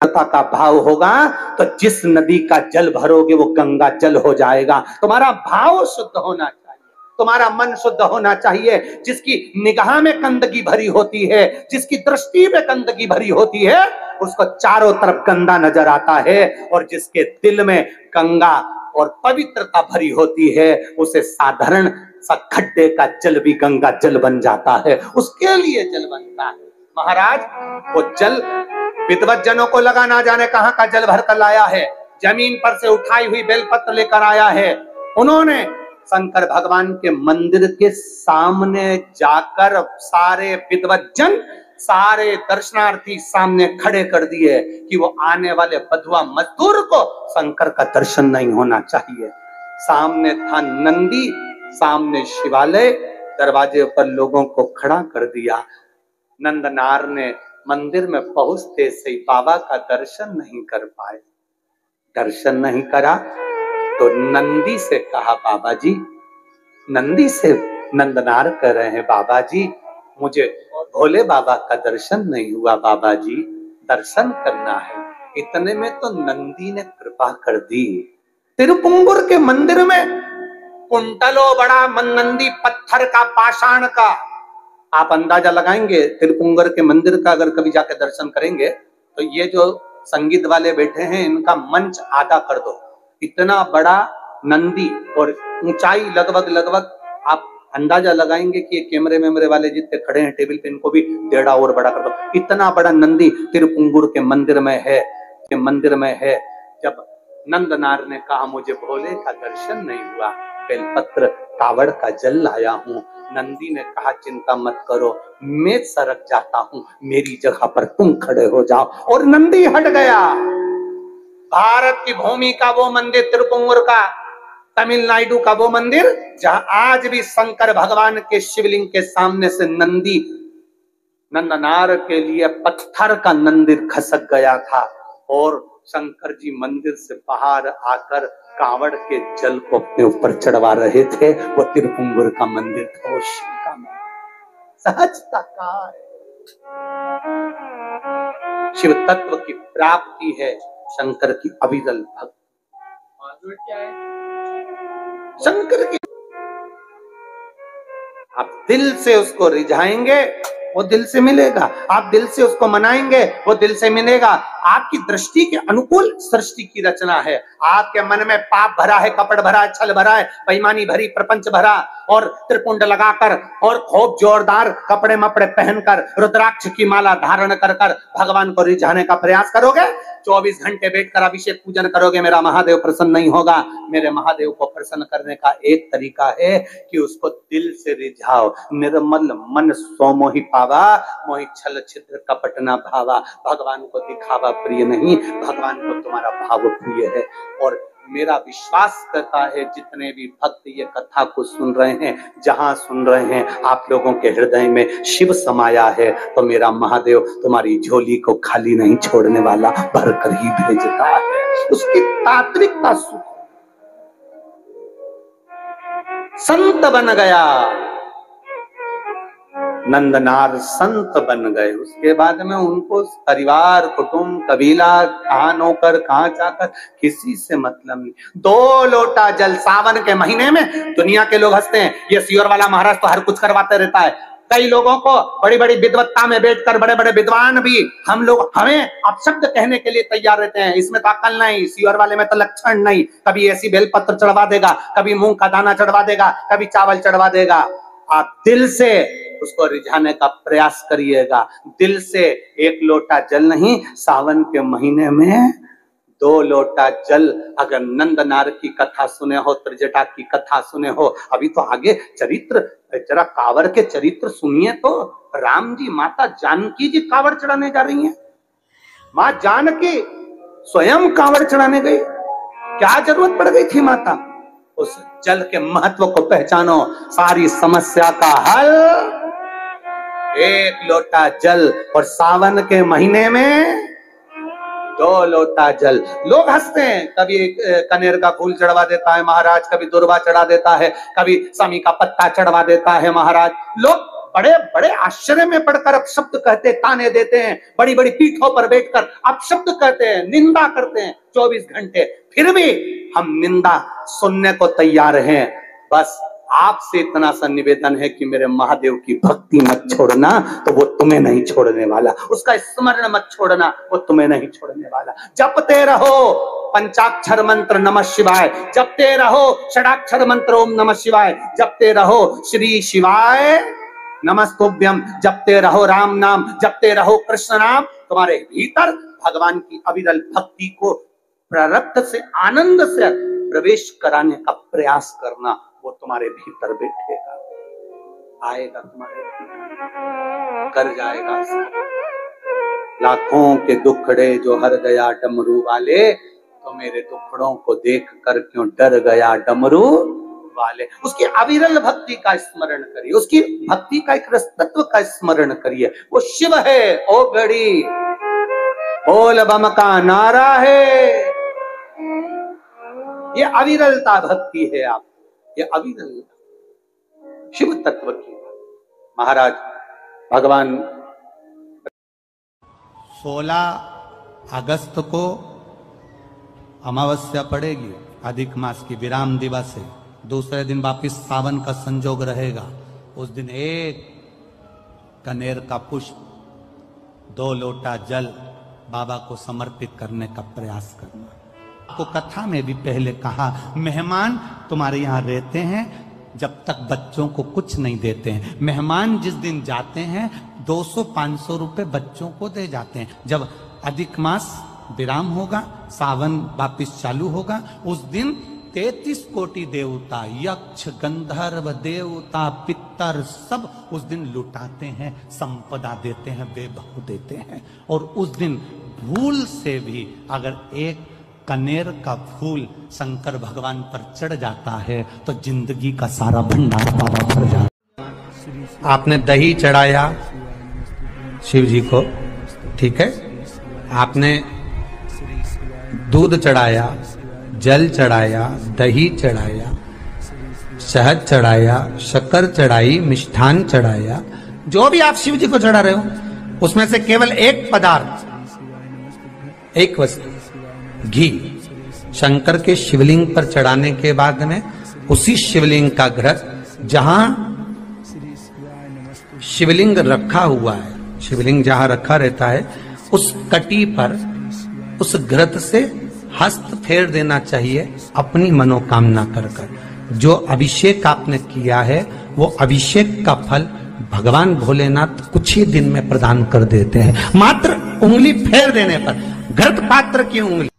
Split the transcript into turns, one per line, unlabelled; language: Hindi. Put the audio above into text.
का भाव होगा तो जिस नदी का जल भरोगे वो गंगा जल हो जाएगा। तुम्हारा भाव शुद्ध होना चाहिए, तुम्हारा मन शुद्ध होना चाहिए। जिसकी निगाह में गंदगी भरी होती है, जिसकी दृष्टि में गंदगी भरी होती है, उसको चारों तरफ गंदा नजर आता है। और जिसके दिल में गंगा और पवित्रता भरी होती है, उसे साधारण सा खड्डे का जल भी गंगा जल बन जाता है, उसके लिए जल बनता है। महाराज वो जल विद्वत जनों को लगा ना जाने कहां का जल भर कर लाया है, जमीन पर से उठाई हुई बेलपत्र लेकर आया है। उन्होंने शंकर भगवान के मंदिर के सामने जाकर सारे विद्वत जन, सारे दर्शनार्थी सामने खड़े कर दिए कि वो आने वाले बधुआ मजदूर को शंकर का दर्शन नहीं होना चाहिए। सामने था नंदी, सामने शिवालय, दरवाजे पर लोगों को खड़ा कर दिया। नंदनार ने मंदिर में पहुंचते से बाबा का दर्शन नहीं कर पाए। दर्शन नहीं करा तो नंदी से कहा, बाबा जी, नंदी से नंदनार कर रहे हैं, बाबा जी मुझे भोले बाबा का दर्शन नहीं हुआ, बाबा जी दर्शन करना है। इतने में तो नंदी ने कृपा कर दी। तिरुपुंगुर के मंदिर में कुंटलो बड़ा नंदी पत्थर का, पाषाण का, आप अंदाजा लगाएंगे तिरुपुंगर के मंदिर का अगर कभी जाके दर्शन करेंगे तो ये जो संगीत वाले बैठे हैं इनका मंच आधा कर दो, इतना बड़ा नंदी, और ऊंचाई लगभग आप अंदाजा लगाएंगे कि ये कैमरे वाले जितने खड़े हैं टेबल पे इनको भी टेढ़ा और बड़ा कर दो। इतना बड़ा नंदी तिरुपुंगुर के मंदिर में है। जब नंदनार ने कहा मुझे भोले का दर्शन नहीं हुआ, बेलपत्र कावड़ का जल लाया हूं, नंदी ने कहा चिंता मत करो, मैं सरक जाता हूं, मेरी जगह पर तुम खड़े हो जाओ। और नंदी हट गया। भारत की भूमि का वो मंदिर, तिरुपुंगुर का, तमिलनाडु का वो मंदिर जहां आज भी शंकर भगवान के शिवलिंग के सामने से नंदी, नंदनार के लिए पत्थर का मंदिर खसक गया था। और शंकर जी मंदिर से बाहर आकर कांवड़ के जल को अपने ऊपर चढ़वा रहे थे। वो तिरुपुंगुर का मंदिर था, वो शिव का मंदिर। सहजता का शिव तत्व की प्राप्ति है, शंकर की अविरल भक्ति। क्या है शंकर की, आप दिल से उसको रिझाएंगे वो दिल से मिलेगा, आप दिल से उसको मनाएंगे वो दिल से मिलेगा। आपकी दृष्टि के अनुकूल सृष्टि की रचना है। आपके मन में पाप भरा है, कपट भरा है, छल भरा है, बेईमानी भरी, प्रपंच भरा, और त्रिपुंड लगाकर और खूब जोरदार कपड़े मपड़े पहनकर रुद्राक्ष की माला धारण कर भगवान को रिझाने का प्रयास करोगे, 24 घंटे बैठकर अभिषेक पूजन करोगे, मेरा महादेव प्रसन्न नहीं होगा। मेरे महादेव को प्रसन्न करने का एक तरीका है कि उसको दिल से रिझाओ। निर्मल मन सो मोहि पावा, मोहि छल छिद्र कपट न भावा। भगवान को दिखावा प्रिय नहीं, भगवान को तुम्हारा भाव प्रिय है। और मेरा विश्वास करता है जितने भी भक्त ये कथा को सुन रहे हैं, जहां सुन रहे हैं, आप लोगों के हृदय में शिव समाया है, तो मेरा महादेव तुम्हारी झोली को खाली नहीं छोड़ने वाला, भरकर ही भेजता है। उसकी तात्विकता सुख। संत बन गया नंदनार, संत बन गए। उसके बाद में उनको परिवार, कुटुंब, कबीला, कहां नौकर, कहां चाकर, किसी से मतलब नहीं। 2 लोटा जल सावन के महीने में दुनिया के लोग हंसते हैं, ये सियोर वाला महाराज तो हर कुछ करवाते रहता है। कई लोगों को बड़ी बड़ी विद्वत्ता में बैठकर बड़े बड़े विद्वान भी हमें अपशब्द कहने के लिए तैयार रहते हैं। इसमें तो अकल नहीं, सियोर वाले में तो लक्षण नहीं। कभी ऐसी बेलपत्र चढ़वा देगा, कभी मूंग का दाना चढ़वा देगा, कभी चावल चढ़वा देगा। आप दिल से उसको रिझाने का प्रयास करिएगा। दिल से 1 लोटा जल नहीं, सावन के महीने में 2 लोटा जल। अगर नंदनार की कथा सुने हो, त्रिजटा की कथा सुने हो, अभी तो आगे चरित्र, जरा कांवड़ के चरित्र सुनिए तो। राम जी, माता जानकी जी कांवड़ चढ़ाने जा रही हैं। माँ जानकी स्वयं कांवड़ चढ़ाने गई, क्या जरूरत पड़ गई थी माता? उस जल के महत्व को पहचानो, सारी समस्या का हल 1 लोटा जल। और सावन के महीने में 2 लोटा जल। लोग हंसते हैं, कभी कनेर का फूल चढ़वा देता है महाराज, कभी दुर्वा चढ़ा देता है, कभी समी का पत्ता चढ़वा देता है महाराज। लोग बड़े बड़े आश्चर्य में पढ़कर अपशब्द कहते, ताने देते हैं, बड़ी बड़ी पीठों पर बैठकर अपशब्द कहते हैं, निंदा करते हैं 24 घंटे, फिर भी हम निंदा सुनने को तैयार हैं। बस आपसे इतना सा निवेदन है कि मेरे महादेव की भक्ति मत छोड़ना, तो वो तुम्हें नहीं छोड़ने वाला, उसका स्मरण मत छोड़ना, वो तुम्हें नहीं छोड़ने वाला। जपते रहो पंचाक्षर मंत्र नमः शिवाय, जपते रहो षडाक्षर मंत्र ओम नमः शिवाय, जपते रहो श्री शिवाय नमस्तुभ्यम, जपते रहो राम नाम, जपते रहो कृष्ण नाम। तुम्हारे भीतर भगवान की अविरल भक्ति को प्रारब्ध से आनंद से प्रवेश कराने का प्रयास करना, वो तुम्हारे भीतर बैठेगा, आएगा तुम्हारे भीतर, कर जाएगा। लाखों के दुखड़े जो हर गया डमरू वाले, तो मेरे दुखड़ों को देख कर क्यों डर गया डमरू वाले। उसकी अविरल भक्ति का स्मरण करिए, उसकी भक्ति का एक रसतत्व का स्मरण करिए। वो शिव है ओ गड़ी, बोल बम का नारा है। ये अविरलता भक्ति है, आप ये अविरल शिव तत्व की महाराज भगवान।
16 अगस्त को अमावस्या पड़ेगी, अधिक मास की विराम दिवस है। दूसरे दिन वापिस सावन का संजोग रहेगा। उस दिन एक कनेर का पुष्प, 2 लोटा जल बाबा को समर्पित करने का प्रयास करना। आपको कथा में भी पहले कहा, मेहमान तुम्हारे यहाँ रहते हैं जब तक बच्चों को कुछ नहीं देते हैं। मेहमान जिस दिन जाते हैं 200-500 रुपए बच्चों को दे जाते हैं। जब अधिक मास विराम होगा, सावन वापिस चालू होगा, उस दिन 33 कोटि देवता, यक्ष, गंधर्व, देवता, पितर सब उस दिन लुटाते हैं, संपदा देते हैं, वैभव देते हैं। और उस दिन भूल से भी अगर एक कनेर का फूल शंकर भगवान पर चढ़ जाता है तो जिंदगी का सारा भंडार बाबा भर जाता है। आपने दही चढ़ाया शिव जी को, ठीक है, आपने दूध चढ़ाया, जल चढ़ाया, दही चढ़ाया, शहद चढ़ाया, शक्कर चढ़ाई, मिष्ठान चढ़ाया, जो भी आप शिव जी को चढ़ा रहे हो उसमें से केवल एक पदार्थ, एक वस्तु, घी शंकर के शिवलिंग पर चढ़ाने के बाद में उसी शिवलिंग का घृत, जहां शिवलिंग रखा हुआ है, शिवलिंग जहां रखा रहता है, उस कटी पर उस घृत से हस्त फेर देना चाहिए अपनी मनोकामना कर कर। जो अभिषेक आपने किया है वो अभिषेक का फल भगवान भोलेनाथ कुछ ही दिन में प्रदान कर देते हैं। मात्र उंगली फेर देने पर, घृत पात्र की उंगली